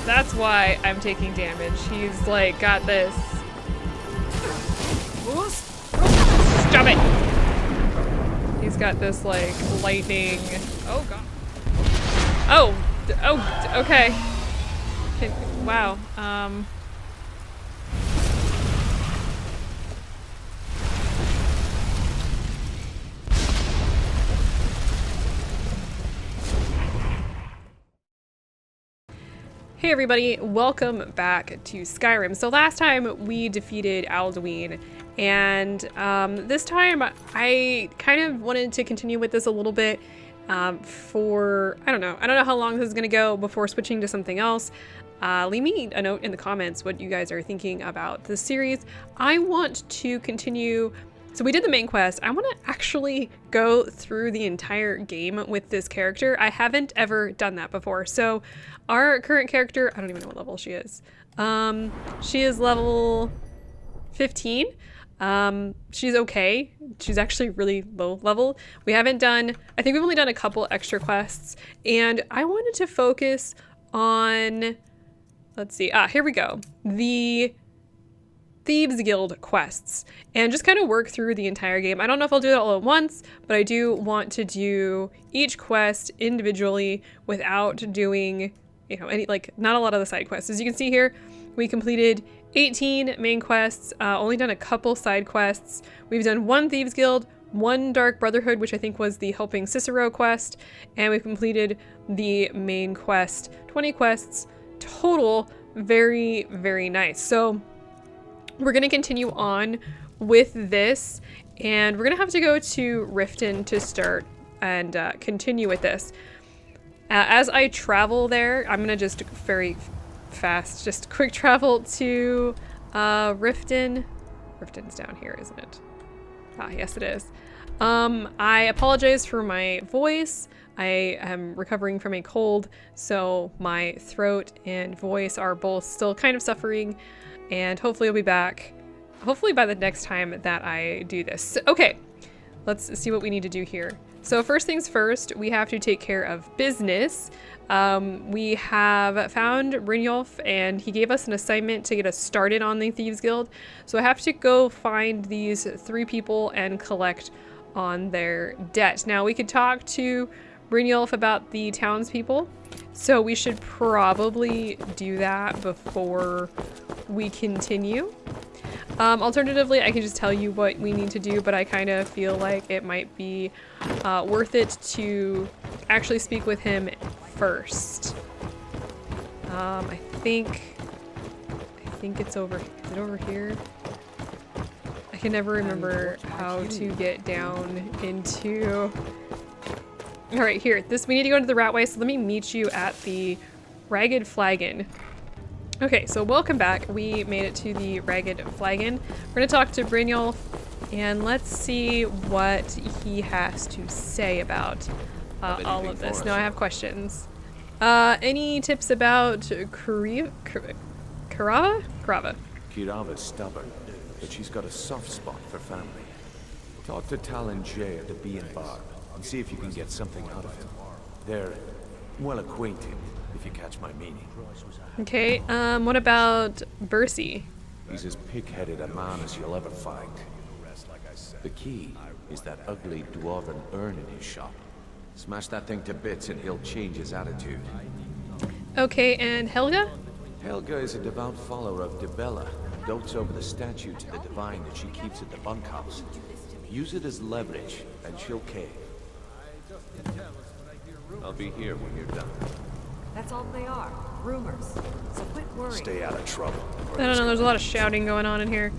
That's why I'm taking damage. He's like got this. Stop it! He's got this like lightning. Oh god. Oh, okay. Wow. Hey everybody, welcome back to Skyrim. So last time we defeated Alduin, and this time I kind of wanted to continue with this a little bit for, I don't know how long this is gonna go before switching to something else. Leave me a note in the comments what you guys are thinking about this series. I want to continue. So we did the main quest. I want to actually go through the entire game with this character. I haven't ever done that before. So our current character, I don't even know what level she is. She is level 15. She's okay. She's actually really low level. We haven't done, I think we've only done a couple extra quests, and I wanted to focus on, let's see, here we go. The Thieves Guild quests, and just kind of work through the entire game. I don't know if I'll do that all at once, but I do want to do each quest individually without doing, you know, any, like, not a lot of the side quests. As you can see here, we completed 18 main quests, only done a couple side quests. We've done one Thieves Guild, one Dark Brotherhood, which I think was the Helping Cicero quest, and we've completed the main quest. 20 quests total. Very, very nice. So we're going to continue on with this, and we're going to have to go to Riften to start and continue with this. As I travel there, I'm going to just very fast, just quick travel to Riften. Riften's down here, isn't it? Ah, yes it is. I apologize for my voice. I am recovering from a cold, so my throat and voice are both still kind of suffering. And hopefully I'll be back, hopefully by the next time that I do this. Okay, let's see what we need to do here. So first things first, we have to take care of business. We have found Brynjolf, and he gave us an assignment to get us started on the Thieves Guild. So I have to go find these 3 people and collect on their debt. Now we could talk to Brynjolf about the townspeople, so we should probably do that before we continue. Alternatively, I can just tell you what we need to do, but I kind of feel like it might be worth it to actually speak with him first. I think it's over. Is it over here? I can never remember how to get down into. All right, here. We need to go into the Ratway, so let me meet you at the Ragged Flagon. Okay, so welcome back. We made it to the Ragged Flagon. We're gonna talk to Brynjolf, and let's see what he has to say about all of this. No, I have questions. Any tips about Karava? Kirava's stubborn, but she's got a soft spot for family. Talk to Talon J at the Bee and Bar and see if you can get something out of him. They're well acquainted, if you catch my meaning. Okay, what about Bercy? He's as pig-headed a man as you'll ever find. The key is that ugly dwarven urn in his shop. Smash that thing to bits and he'll change his attitude. Okay, and Helga? Helga is a devout follower of Dibella, dotes over the statue to the divine that she keeps at the bunkhouse. Use it as leverage, and she'll cave. I'll be here when you're done. That's all they are. Rumors. So quit worrying. Stay out of trouble. I don't know, there's a lot of shouting going on in here.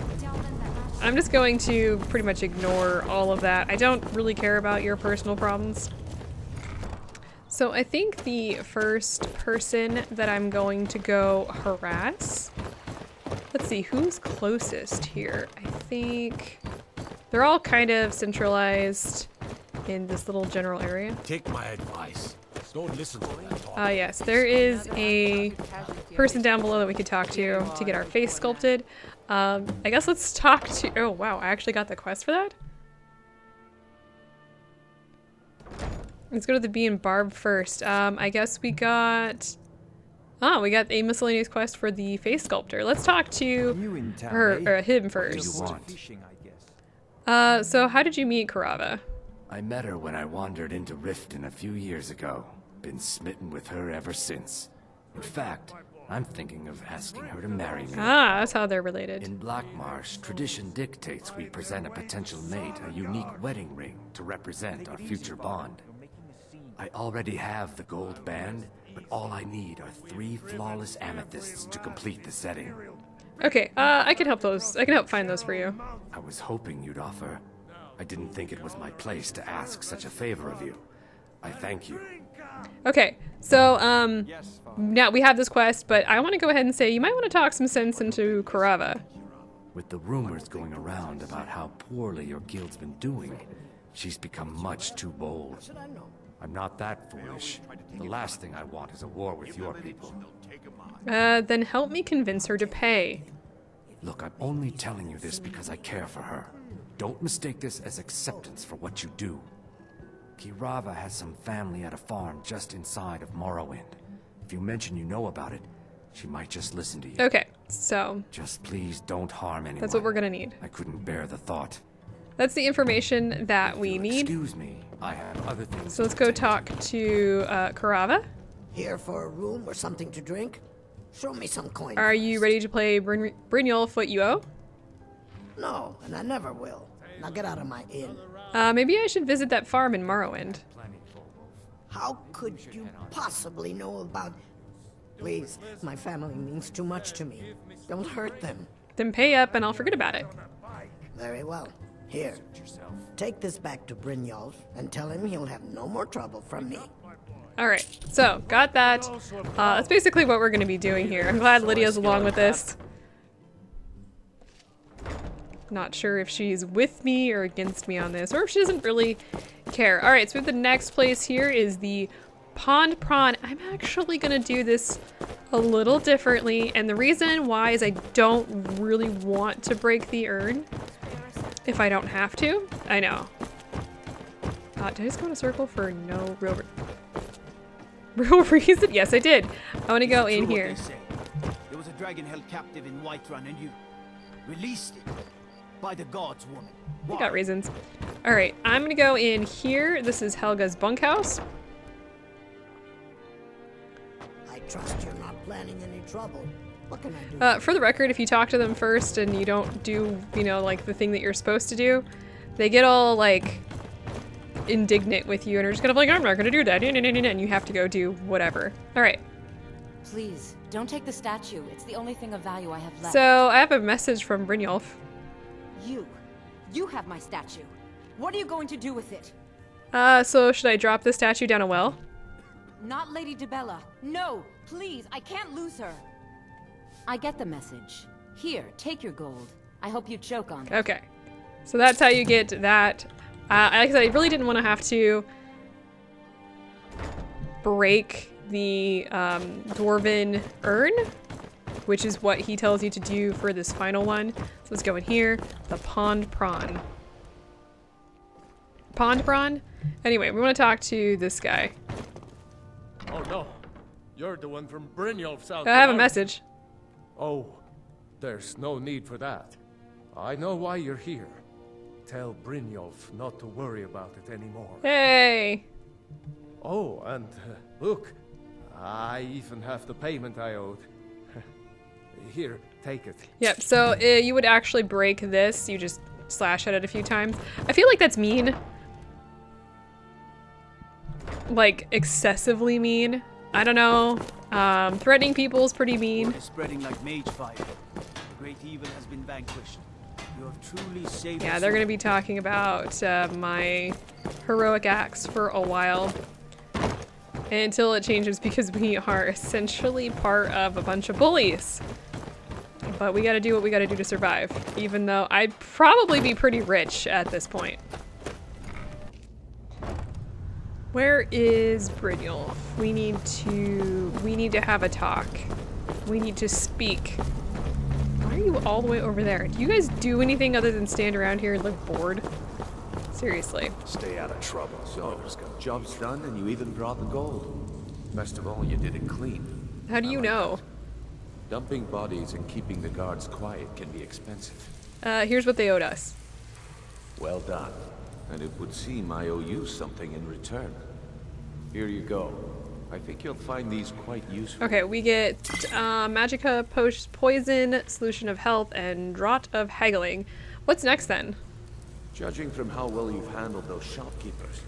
I'm just going to pretty much ignore all of that. I don't really care about your personal problems. So I think the first person that I'm going to go harass, let's see, who's closest here? I think they're all kind of centralized in this little general area. Take my advice. Don't listen to that talk. Yes, there is a person down below that we could talk to get our face sculpted. I guess let's talk to, oh wow, I actually got the quest for that? Let's go to the Bee and Barb first. I guess we got Oh, we got a miscellaneous quest for the face sculptor. Let's talk to him first. So how did you meet Karava? I met her when I wandered into Riften a few years ago. Been smitten with her ever since. In fact, I'm thinking of asking her to marry me. Ah, that's how they're related. In Blackmarsh, tradition dictates we present a potential mate a unique wedding ring to represent our future bond. I already have the gold band, but all I need are 3 flawless amethysts to complete the setting. Okay, I can help those. I can help find those for you. I was hoping you'd offer. I didn't think it was my place to ask such a favor of you. I thank you. Okay, so now we have this quest, but I want to go ahead and say you might want to talk some sense into Karava. With the rumors going around about how poorly your guild's been doing, she's become much too bold. I'm not that foolish. The last thing I want is a war with your people. Then help me convince her to pay. Look, I'm only telling you this because I care for her. Don't mistake this as acceptance for what you do. Kirava has some family at a farm just inside of Morrowind. If you mention you know about it, she might just listen to you. Okay, so just please don't harm anyone. That's what we're gonna need. I couldn't bear the thought. That's the information that we need. Excuse me, I have other things. So let's go talk to Karava. Here for a room or something to drink? Show me some coins. Are you ready to play Brynjolf what you owe? No, and I never will. Now get out of my inn. Maybe I should visit that farm in Morrowind. How could you possibly know about... Please, my family means too much to me. Don't hurt them. Then pay up and I'll forget about it. Very well. Here, take this back to Brynjolf and tell him he'll have no more trouble from me. Alright, so got that. That's basically what we're going to be doing here. I'm glad Lydia's along with this. Not sure if she's with me or against me on this, or if she doesn't really care. Alright, so the next place here is the Pond Prawn. I'm actually going to do this a little differently, and the reason why is I don't really want to break the urn if I don't have to. I know. Did I just go in a circle for no real reason? Yes, I did. I want to go in here. There was a dragon held captive in Whiterun and you released it by the gods, woman. I got reasons. Alright, I'm gonna go in here. This is Helga's bunkhouse. I trust you're not planning any trouble. What can I do? For the record, if you talk to them first and you don't do, you know, like the thing that you're supposed to do, they get all like indignant with you and are just kind of like, I'm not gonna do that, and you have to go do whatever. Alright. Please, don't take the statue. It's the only thing of value I have left. So, I have a message from Brynjolf. You have my statue. What are you going to do with it? So should I drop the statue down a well? Not Lady Dibella. No, please, I can't lose her. I get the message. Here, take your gold. I hope you choke on it. Okay. So that's how you get that. Like I said, I really didn't want to have to break the Dwarven urn, which is what he tells you to do for this final one. So let's go in here. The Pond Prawn. Pond Prawn? Anyway, we want to talk to this guy. Oh no, you're the one from Brynjolf's out. I have a message. Oh, there's no need for that. I know why you're here. Tell Brynjolf not to worry about it anymore. Hey! Oh, and look, I even have the payment I owed. Here, take it. Yep, so you would actually break this. You just slash at it a few times. I feel like that's mean. Like, excessively mean. I don't know. Threatening people is pretty mean. Is spreading like mage fire. The great evil has been vanquished. You have truly saved. Yeah, they're going to be talking about my heroic acts for a while. Until it changes, because we are essentially part of a bunch of bullies. But we gotta do what we gotta do to survive, even though I'd probably be pretty rich at this point. Where is Brynjolf? We need to have a talk. We need to speak. Why are you all the way over there? Do you guys do anything other than stand around here and look bored? Seriously. Stay out of trouble. So, job's done and you even brought the gold. Best of all, you did it clean. How do you know? Dumping bodies and keeping the guards quiet can be expensive. Here's what they owed us. Well done. And it would seem I owe you something in return. Here you go. I think you'll find these quite useful. Okay, we get Magica Poison, Solution of Health, and Draught of Haggling. What's next then? Judging from how well you've handled those shopkeepers,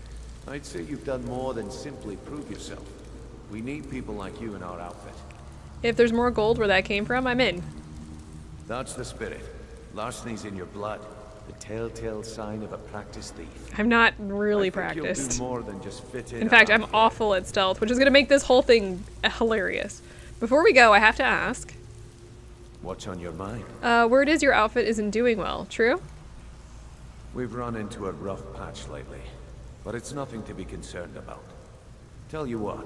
I'd say you've done more than simply prove yourself. We need people like you in our outfit. If there's more gold where that came from, I'm in. That's the spirit. Larceny's in your blood. The telltale sign of a practiced thief. I'm not really I think practiced. You'll do more than just fit in. In fact, I'm awful at stealth, which is gonna make this whole thing hilarious. Before we go, I have to ask. What's on your mind? Word is your outfit isn't doing well, true? We've run into a rough patch lately, but it's nothing to be concerned about. Tell you what,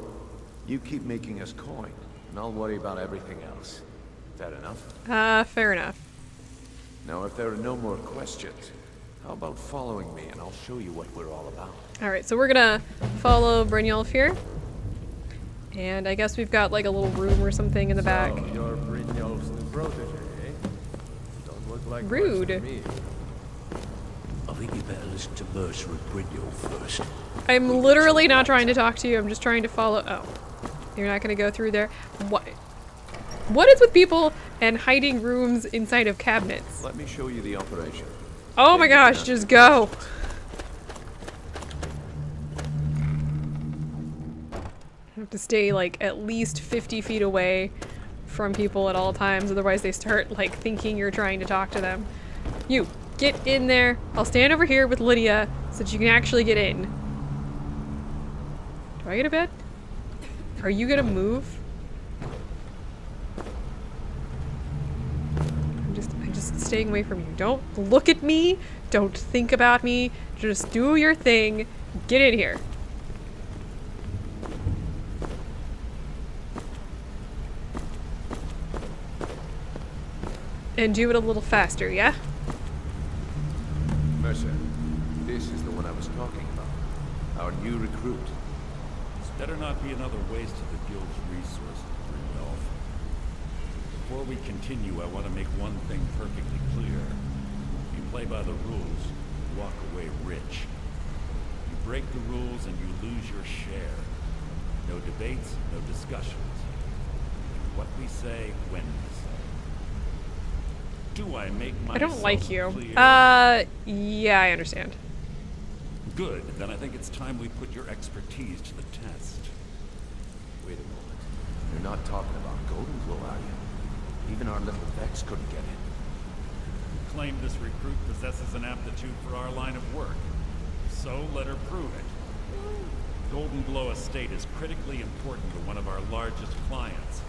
you keep making us coin, and I'll worry about everything else. Fair enough? Fair enough. Now, if there are no more questions, how about following me and I'll show you what we're all about. Alright, so we're gonna follow Brynjolf here. And I guess we've got like a little room or something in the back. So, you're Brynjolf's new protege, eh? Don't look like Rude. much to me. I think you better listen to Mercer and Brynjolf first. I'm literally not trying to talk to you, I'm just trying to follow. Oh. You're not gonna go through there? What? What is with people and hiding rooms inside of cabinets? Let me show you the operation. Oh my gosh, just go! I have to stay like at least 50 feet away from people at all times, otherwise they start like thinking you're trying to talk to them. You, get in there. I'll stand over here with Lydia so that you can actually get in. Do I get a bed? Are you gonna move? I'm just staying away from you. Don't look at me. Don't think about me. Just do your thing. Get in here. And do it a little faster, yeah? Mercer, this is the one I was talking about. Our new recruit. This better not be another waste of the guild's resources, Brynjolf. Before we continue, I want to make one thing perfectly clear. If you play by the rules, you walk away rich. You break the rules and you lose your share. No debates, no discussions. What we say, when we say. Do I make myself I don't like you. clear? Yeah, I understand. Good. Then I think it's time we put your expertise to the test. Wait a moment. You're not talking about Golden Glow, are you? Even our little Vex couldn't get in. You claim this recruit possesses an aptitude for our line of work. So let her prove it. Golden Glow Estate is critically important to one of our largest clients.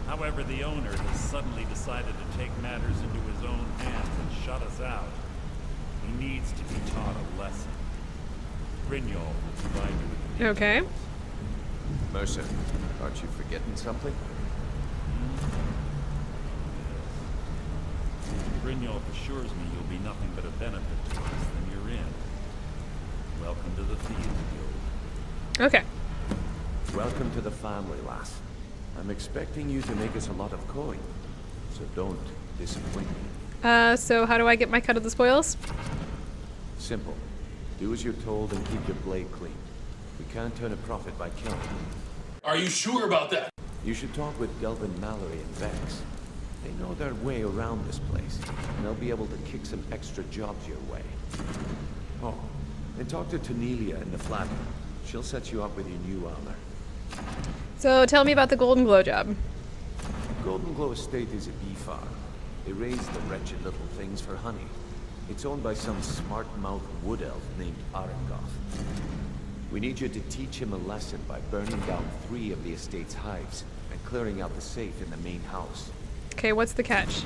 However, the owner has suddenly decided to take matters into his own hands and shut us out. He needs to be taught a lesson. Brynjolf will provide you with the Okay. details. Mercer, aren't you forgetting something? Brynjolf assures me you'll be nothing but a benefit to us, then you're in. Welcome to the Thieves Guild. Okay. Welcome to the family, lass. I'm expecting you to make us a lot of coin, so don't disappoint me. So how do I get my cut of the spoils? Simple. Do as you're told and keep your blade clean. We can't turn a profit by killing. Are you sure about that? You should talk with Delvin, Mallory, and Vex. They know their way around this place, and they'll be able to kick some extra jobs your way. Oh, and talk to Tanelia in the flat. She'll set you up with your new armor. So tell me about the Golden Glow job. Golden Glow Estate is a bee farm. They raise the wretched little things for honey. It's owned by some smart-mouthed wood elf named Arengoth. We need you to teach him a lesson by burning down 3 of the estate's hives and clearing out the safe in the main house. Okay, what's the catch?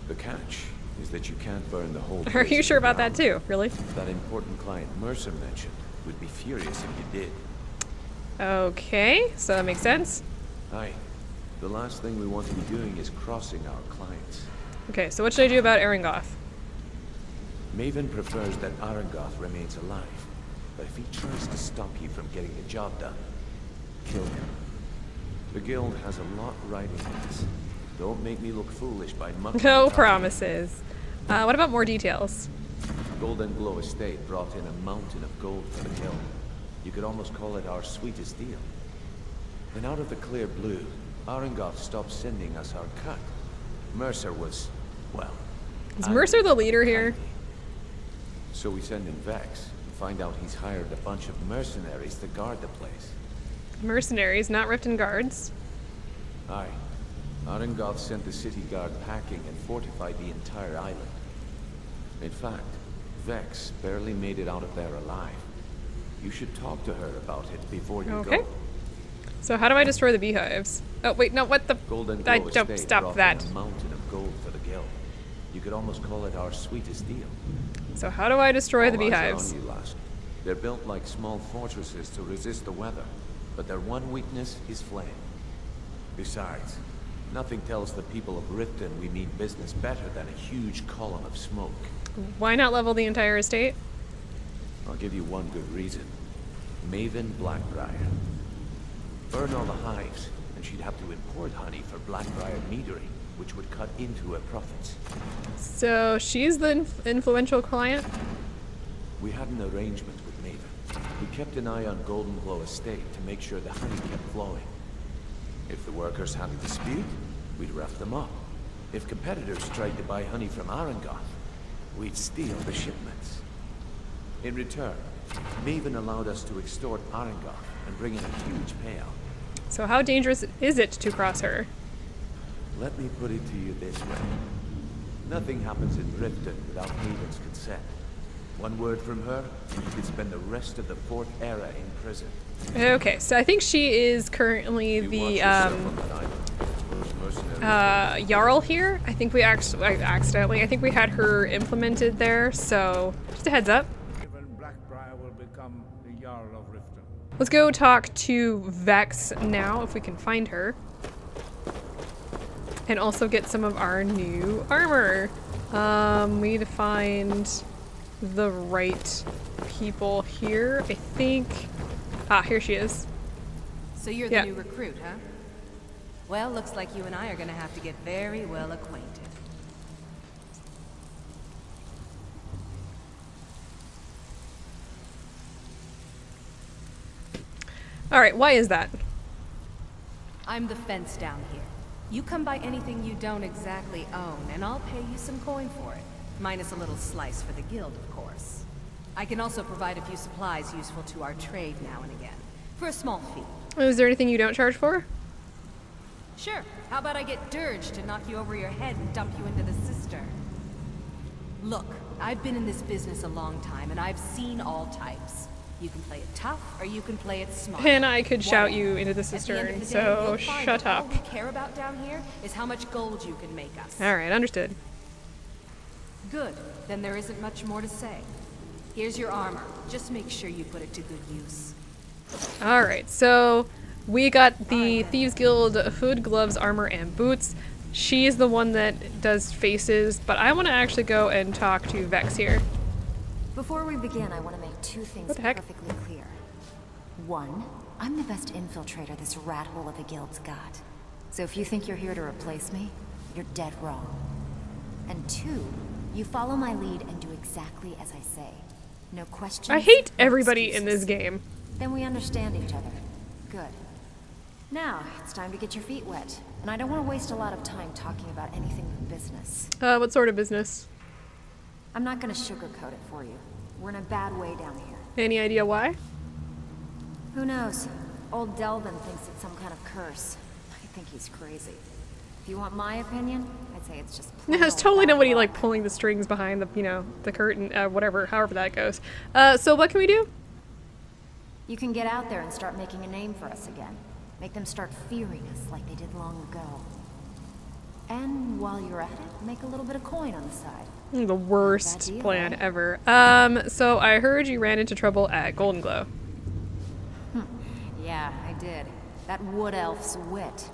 The catch is that you can't burn the whole Are place you to sure the about that ground. too? Really? That important client Mercer mentioned would be furious if you did. Okay, so that makes sense. Aye. The last thing we want to be doing is crossing our clients. Okay, so what should I do about Arengoth? Maven prefers that Arengoth remains alive, but if he tries to stop you from getting the job done, kill him. The guild has a lot riding on this. Don't make me look foolish by mucking. No with promises. What about more details? Golden Glow Estate brought in a mountain of gold for the guild. You could almost call it our sweetest deal. And out of the clear blue, Arengoth stopped sending us our cut. Mercer was, well... Is Mercer the leader here? So we send in Vex and find out he's hired a bunch of mercenaries to guard the place. Mercenaries, not Riften guards. Aye. Arengoth sent the city guard packing and fortified the entire island. In fact, Vex barely made it out of there alive. You should talk to her about it before you go. So how do I destroy the beehives? Oh wait, no, what the? Golden I Glow don't Estate stop brought that. in a mountain of gold for the guild. You could almost call it our sweetest deal. So how do I destroy the All eyes are beehives? on you, lass. They're built like small fortresses to resist the weather, but their one weakness is flame. Besides, nothing tells the people of Riften we mean business better than a huge column of smoke. Why not level the entire estate? I'll give you one good reason. Maven Blackbriar. Burn all the hives, and she'd have to import honey for Blackbriar meadery, which would cut into her profits. So she's the influential client? We had an arrangement with Maven. We kept an eye on Golden Glow Estate to make sure the honey kept flowing. If the workers had a dispute, we'd rough them up. If competitors tried to buy honey from Arengoth, we'd steal the shipments. In return, Maven allowed us to extort Arengoth and bring in a huge payout. So how dangerous is it to cross her? Let me put it to you this way. Nothing happens in Riften without Maven's consent. One word from her, you could spend the rest of the Fourth Era in prison. Okay, so I think she is currently the Jarl here. I think we accidentally, I think we had her implemented there, so just a heads up. Blackbriar will become the Jarl of Riften. Let's go talk to Vex now, if we can find her. And also get some of our new armor. We need to find the right people here, I think. Ah, here she is. So you're the new recruit, huh? Well, looks like you and I are gonna have to get very well acquainted. Alright, why is that? I'm the fence down here. You come by anything you don't exactly own, and I'll pay you some coin for it. Minus a little slice for the guild, of course. I can also provide a few supplies useful to our trade now and again, for a small fee. Is there anything you don't charge for? Sure. How about I get Dirge to knock you over your head and dump you into the cistern? Look, I've been in this business a long time, and I've seen all types. You can play it tough, or you can play it smart. And I could shout you into the cistern, so shut up. All we care about down here is how much gold you can make us. Alright, understood. Good. Then there isn't much more to say. Here's your armor. Just make sure you put it to good use. Alright, so we got the Thieves Guild hood, gloves, armor, and boots. She's the one that does faces, but I want to actually go and talk to Vex here. Before we begin, I want to make two things perfectly clear. One, I'm the best infiltrator this rat hole of a guild's got. So if you think you're here to replace me, you're dead wrong. And two, you follow my lead and do exactly as I say. No questions. I hate everybody in this game. Then we understand each other. Good. Now, it's time to get your feet wet. And I don't want to waste a lot of time talking about anything but business. What sort of business? I'm not going to sugarcoat it for you. We're in a bad way down here. Any idea why? Who knows? Old Delvin thinks it's some kind of curse. I think he's crazy. If you want my opinion, I'd say it's just There's totally nobody like pulling the strings behind the, you know, the curtain, whatever, however that goes. So what can we do? You can get out there and start making a name for us again. Make them start fearing us like they did long ago. And while you're at it, make a little bit of coin on the side. The worst plan ever. So I heard you ran into trouble at Golden Glow. Yeah, I did. That wood elf's wit.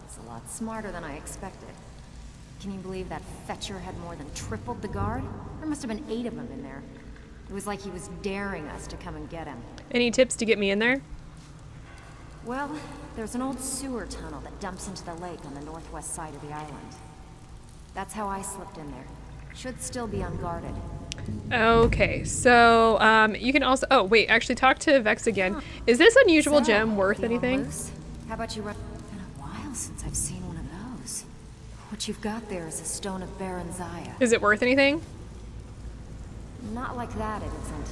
It's a lot smarter than I expected. Can you believe that fetcher had more than tripled the guard? There must have been 8 of them in there. It was like he was daring us to come and get him. Any tips to get me in there? Well, there's an old sewer tunnel that dumps into the lake on the northwest side of the island. That's how I slipped in there. Should still be unguarded. Okay, so you can also, oh wait, actually talk to Vex again. Is this unusual gem worth anything? How about you run? It's been a while since I've seen one of those. What you've got there is a stone of Baron Zaya. Is it worth anything? Not like that, it isn't.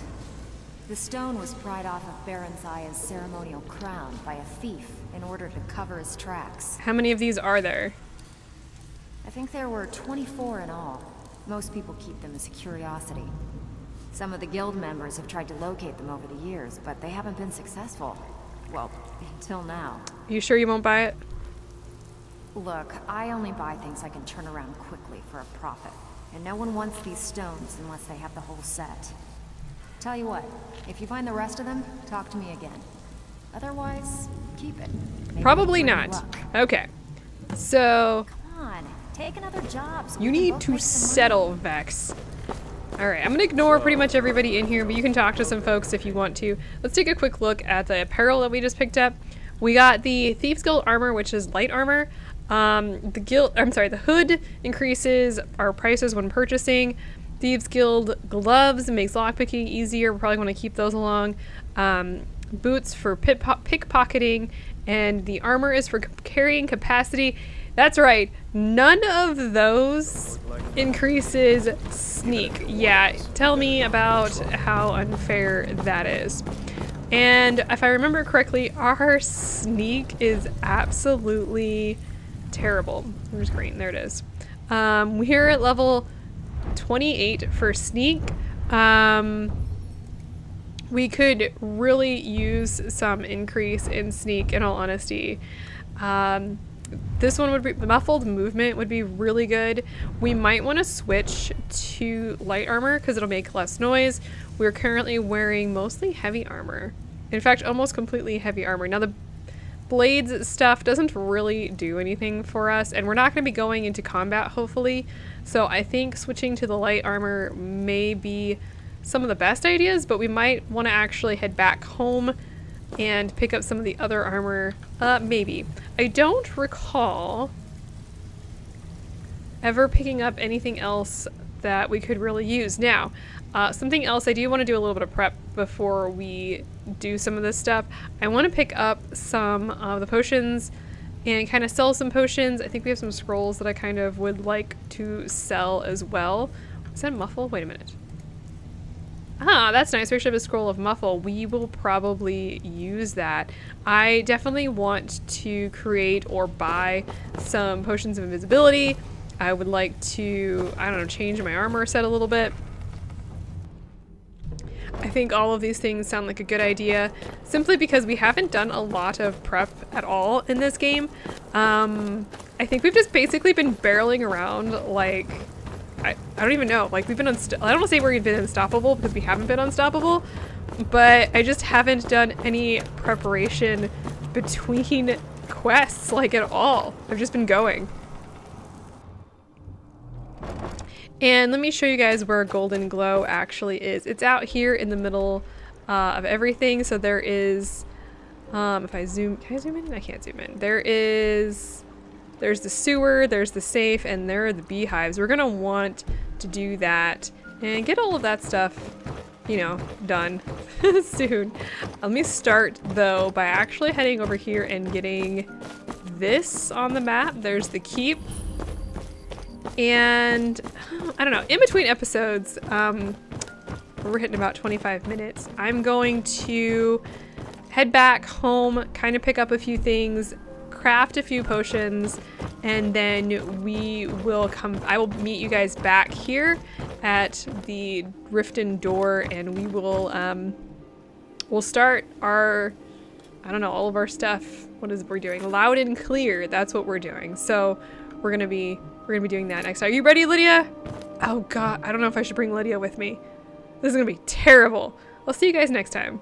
The stone was pried off of Baron Zaya's ceremonial crown by a thief in order to cover his tracks. How many of these are there? I think there were 24 in all. Most people keep them as a curiosity. Some of the guild members have tried to locate them over the years, but they haven't been successful. Well, until now. You sure you won't buy it? Look, I only buy things I can turn around quickly for a profit. And no one wants these stones unless they have the whole set. Tell you what, if you find the rest of them, talk to me again. Otherwise, keep it. Maybe Probably not. Okay. So... Come on, take another job. So you need to settle, Vex. Alright, I'm gonna ignore pretty much everybody in here, but you can talk to some folks if you want to. Let's take a quick look at the apparel that we just picked up. We got the Thieves Guild armor, which is light armor. The hood increases our prices when purchasing. Thieves Guild gloves makes lockpicking easier. We probably want to keep those along. Boots for pickpocketing, and the armor is for carrying capacity. That's right, none of those increases sneak. Yeah, tell me about how unfair that is. And if I remember correctly, our sneak is absolutely terrible. Where's green? There it is. We're at level 28 for sneak. We could really use some increase in sneak, in all honesty. This one would be, the muffled movement would be really good. We might want to switch to light armor because it'll make less noise. We're currently wearing mostly heavy armor. In fact, almost completely heavy armor. Now the blades stuff doesn't really do anything for us, and we're not going to be going into combat, hopefully. So I think switching to the light armor may be some of the best ideas, but we might want to actually head back home and pick up some of the other armor. Maybe. I don't recall ever picking up anything else that we could really use. Now, something else, I do want to do a little bit of prep before we do some of this stuff. I want to pick up some of the potions and kind of sell some potions. I think we have some scrolls that I kind of would like to sell as well. Is that muffle? Wait a minute. Ah, that's nice. We actually have a scroll of muffle. We will probably use that. I definitely want to create or buy some potions of invisibility. I would like to, I don't know, change my armor set a little bit. I think all of these things sound like a good idea, simply because we haven't done a lot of prep at all in this game. I think we've just basically been barreling around like, I don't even know, like we've been, I don't want to say we've been unstoppable because we haven't been unstoppable, but I just haven't done any preparation between quests like at all. I've just been going. And let me show you guys where Golden Glow actually is. It's out here in the middle of everything. So there is, if I zoom, can I zoom in? I can't zoom in. There's the sewer, there's the safe, and there are the beehives. We're gonna want to do that and get all of that stuff, you know, done soon. Let me start though by actually heading over here and getting this on the map. There's the keep. And I don't know, in between episodes, we're hitting about 25 minutes. I'm going to head back home, kind of pick up a few things, craft a few potions, and then we will I will meet you guys back here at the Riften door, and we will, we'll start our, I don't know, all of our stuff. What is it we're doing? Loud and clear, that's what we're doing. So we're gonna be doing that next. Are you ready, Lydia? Oh god, I don't know if I should bring Lydia with me. This is gonna be terrible. I'll see you guys next time.